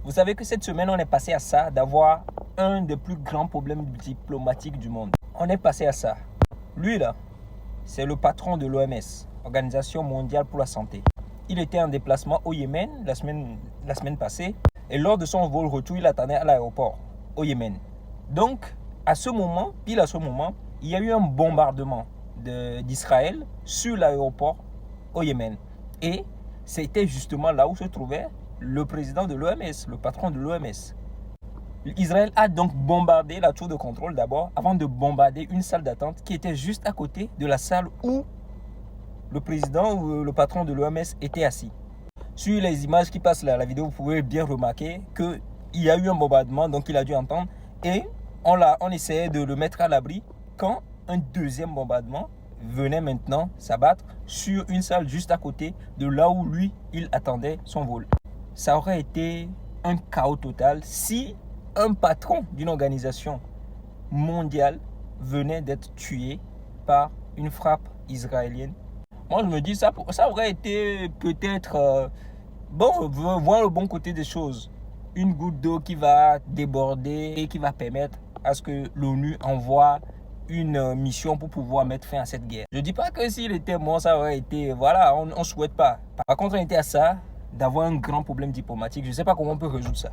Vous savez que cette semaine, on est passé à ça, d'avoir un des plus grands problèmes diplomatiques du monde. On est passé à ça. Lui, là, c'est le patron de l'OMS, Organisation mondiale pour la santé. Il était en déplacement au Yémen la semaine passée. Et lors de son vol retour, il attendait à l'aéroport, au Yémen. Donc, à ce moment, pile à ce moment, il y a eu un bombardement d'Israël sur l'aéroport au Yémen. Et c'était justement là où se trouvait le président de l'OMS, le patron de l'OMS. Israël a donc bombardé la tour de contrôle d'abord, avant de bombarder une salle d'attente qui était juste à côté de la salle où le président ou le patron de l'OMS était assis. Sur les images qui passent là, la vidéo, vous pouvez bien remarquer qu'il y a eu un bombardement, donc il a dû entendre. Et on essayait de le mettre à l'abri quand un deuxième bombardement venait maintenant s'abattre sur une salle juste à côté de là où lui, il attendait son vol. Ça aurait été un chaos total si un patron d'une organisation mondiale venait d'être tué par une frappe israélienne. Moi, je me dis, ça aurait été peut-être, voir le bon côté des choses. Une goutte d'eau qui va déborder et qui va permettre à ce que l'ONU envoie une mission pour pouvoir mettre fin à cette guerre. Je ne dis pas que s'il était mort, ça aurait été, voilà, on ne souhaite pas. Par contre, on était à ça d'avoir un grand problème diplomatique. Je ne sais pas comment on peut résoudre ça.